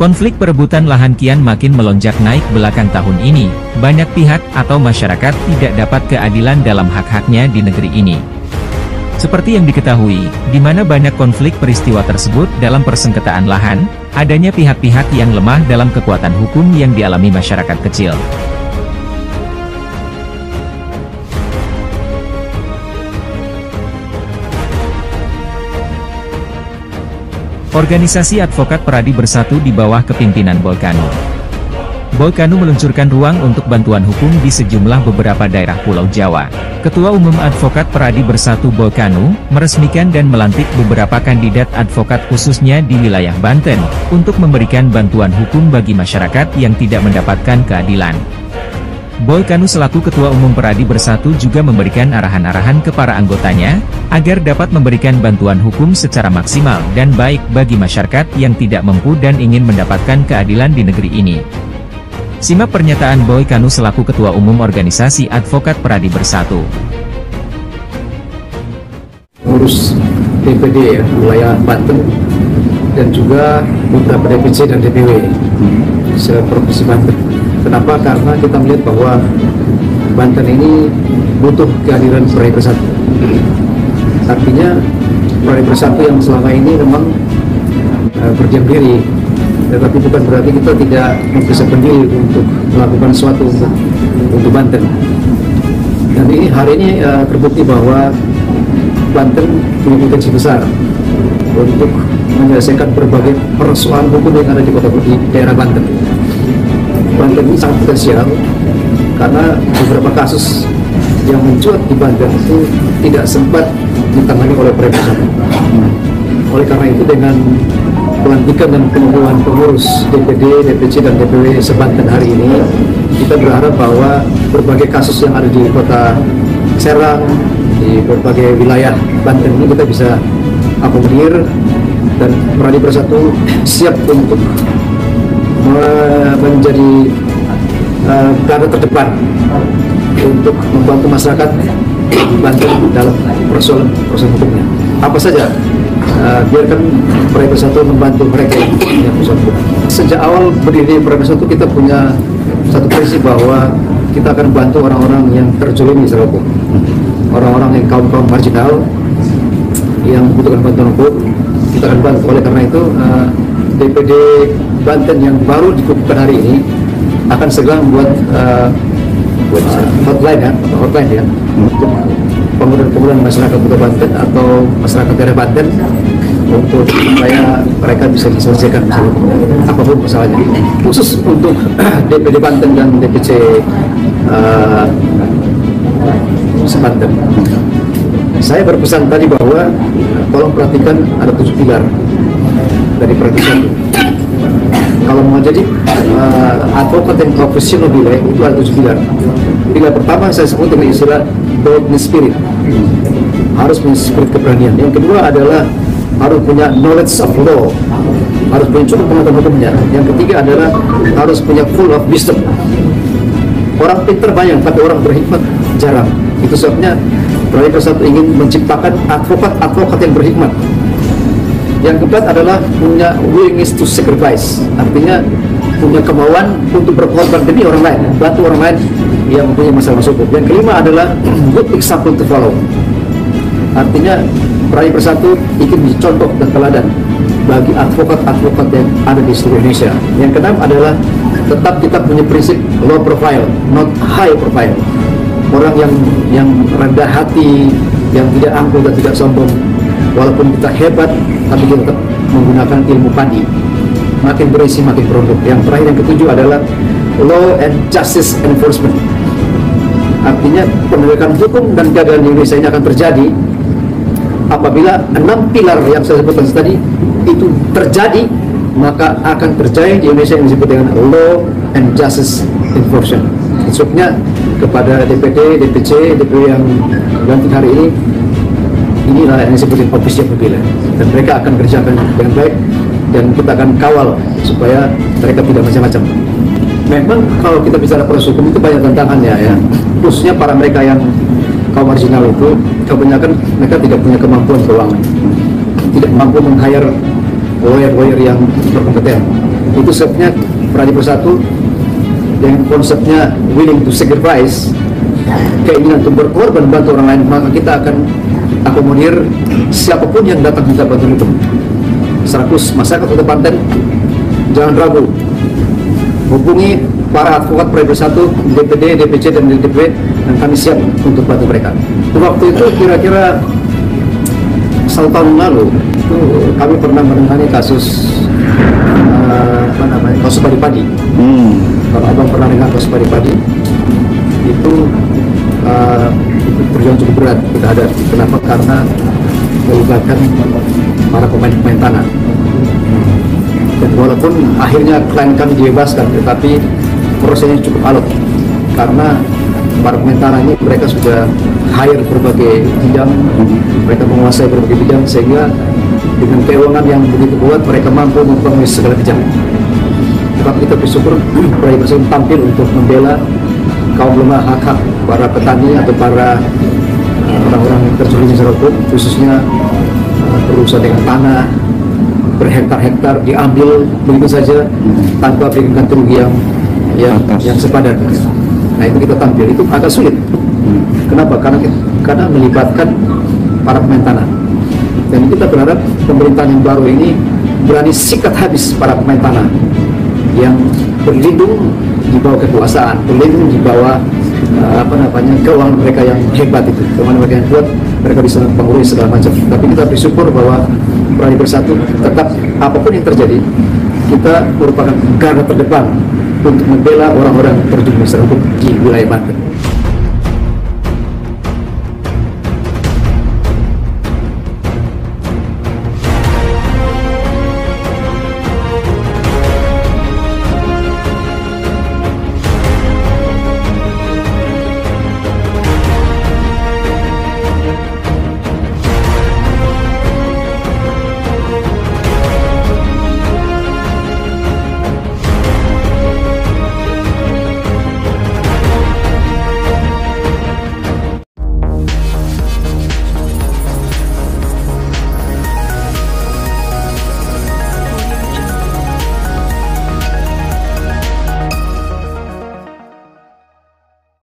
Konflik perebutan lahan kian makin melonjak naik belakang tahun ini. Banyak pihak atau masyarakat tidak dapat keadilan dalam hak-haknya di negeri ini. Seperti yang diketahui, di mana banyak konflik peristiwa tersebut dalam persengketaan lahan, adanya pihak-pihak yang lemah dalam kekuatan hukum yang dialami masyarakat kecil. Organisasi Advokat Peradi Bersatu di bawah kepimpinan Bolkanu. Bolkanu meluncurkan ruang untuk bantuan hukum di sejumlah beberapa daerah Pulau Jawa. Ketua Umum Advokat Peradi Bersatu Bolkanu, meresmikan dan melantik beberapa kandidat advokat khususnya di wilayah Banten, untuk memberikan bantuan hukum bagi masyarakat yang tidak mendapatkan keadilan. Bolkanu selaku Ketua Umum Peradi Bersatu juga memberikan arahan-arahan ke para anggotanya, agar dapat memberikan bantuan hukum secara maksimal dan baik bagi masyarakat yang tidak mampu dan ingin mendapatkan keadilan di negeri ini. Simak pernyataan Bolkanu selaku Ketua Umum Organisasi Advokat Peradi Bersatu. Urus DPD ya, wilayah Banten, dan juga beberapa DPC dan DPW se-Provinsi Banten. Kenapa? Karena kita melihat bahwa Banten ini butuh kehadiran Peradi Bersatu. Artinya Peradi Bersatu yang selama ini memang berdiam diri, tetapi bukan berarti kita tidak mempersiapkan diri untuk melakukan sesuatu untuk Banten. Dan ini hari ini terbukti bahwa Banten punya potensi besar untuk menyelesaikan berbagai persoalan hukum yang ada di daerah Banten. Banten ini sangat potensial karena beberapa kasus yang mencuat di Banten itu tidak sempat ditangani oleh Peradi Bersatu. Oleh karena itu, dengan pelantikan dan pemilihan pengurus DPD, DPC, dan DPW se-Banten hari ini, kita berharap bahwa berbagai kasus yang ada di kota Serang, di berbagai wilayah Banten ini kita bisa akomodir, dan Peradi Bersatu siap untuk menjadi garda terdepan untuk membantu masyarakat Banten dalam proses hukumnya. Apa saja, biarkan Peradi Bersatu membantu mereka yang proses hukum. Sejak awal berdiri Peradi Bersatu, kita punya satu prinsip bahwa kita akan bantu orang-orang yang terzolimi secara hukum, orang-orang yang kaum-kaum marginal yang membutuhkan bantuan hukum. Kita akan bantu. Oleh karena itu, DPD Banten yang baru dikukuhkan hari ini akan segera membuat hotline ya, untuk pemuda-pemuda masyarakat Kota Banten atau masyarakat daerah Banten, untuk supaya mereka bisa diselesaikan masalah apapun masalahnya. Khusus untuk DPD Banten dan DPC se-Banten, saya berpesan tadi bahwa tolong perhatikan ada 7 pilar dari Peradi Bersatu. Kalau mau jadi advokat yang profesional itu ada 7 pilar. Pilar pertama saya sebut dengan istilah boldness spirit, harus punya spirit keberanian. Yang kedua adalah harus punya knowledge of law, harus punya cukup pengetahuan hukumnya. Yang ketiga adalah harus punya full of wisdom. Orang pintar banyak, tapi orang berhikmat jarang. Itu sebabnya Peradi Bersatu ingin menciptakan advokat-advokat yang berhikmat. Yang keempat adalah punya willingness to sacrifice, artinya punya kemauan untuk berkorban demi orang lain, bantu orang lain yang mempunyai masalah hukum. Yang kelima adalah good example to follow, artinya Peradi Bersatu ingin menjadi contoh dan teladan bagi advokat-advokat yang ada di seluruh Indonesia. Yang keenam adalah tetap kita punya prinsip low profile, not high profile. Orang yang rendah hati, yang tidak angkuh dan tidak sombong. Walaupun kita hebat, tapi kita tetap menggunakan ilmu padi. Makin berisi, makin produk. Yang terakhir, yang ketujuh adalah law and justice enforcement. Artinya penegakan hukum dan keadilan di Indonesia ini akan terjadi apabila 6 pilar yang saya sebutkan tadi itu terjadi, maka akan terjadi di Indonesia yang disebut dengan law and justice enforcement. Maksudnya kepada DPD, DPC, DPW yang ganti hari ini, inilah yang disebut official pemilihan, dan mereka akan kerjakan dengan baik, dan kita akan kawal supaya mereka tidak macam-macam. Memang kalau kita bicara proses hukum itu banyak tantangannya ya, khususnya para mereka yang kaum marginal itu kebanyakan mereka tidak punya kemampuan keuangan, tidak mampu meng-hire lawyer-lawyer yang berkompeten. Itu sebabnya Pradi Bersatu dengan konsepnya willing to sacrifice, keinginan untuk berkorban bantu orang lain, maka kita akan akomodir siapapun yang datang minta bantuan hukum. Seratus masyarakat Kota Banten, jangan ragu, hubungi para advokat Pradi Bersatu, DPD, DPC, dan DPP, dan kami siap untuk bantu mereka. Waktu itu kira-kira 1 tahun lalu itu kami pernah menangani kasus kasus padi-padi. Kalau abang pernah dengar kasus padi-padi itu perjuangan cukup berat kita hadapi. Kenapa? Karena melibatkan para pemain tanah. Dan walaupun akhirnya klien kami dibebaskan, tetapi prosesnya cukup alot karena para pemain tanah ini mereka sudah hire berbagai bidang, mereka menguasai berbagai bidang, sehingga dengan keuangan yang begitu kuat mereka mampu mempengaruhi segala bidang. Tetapi kita bersyukur Pradi Bersatu tampil untuk membela kaum lemah, hak-hak para petani atau para orang-orang yang tersulit secara hukum, khususnya berurusan dengan tanah berhektar-hektar diambil begitu saja tanpa berikan ganti rugi yang sepadan. Nah, itu kita tampil, itu agak sulit. Kenapa? Karena melibatkan para pemain tanah. Dan kita berharap pemerintahan yang baru ini berani sikat habis para pemain tanah yang berlindung di bawah kekuasaan, berlindung di bawah keuangan mereka yang hebat itu, keuangan mereka yang kuat, mereka bisa mengurus segala macam. Tapi kita bersyukur bahwa Pradi Bersatu tetap apapun yang terjadi, kita merupakan garda terdepan untuk membela orang-orang terjun di wilayah Banten.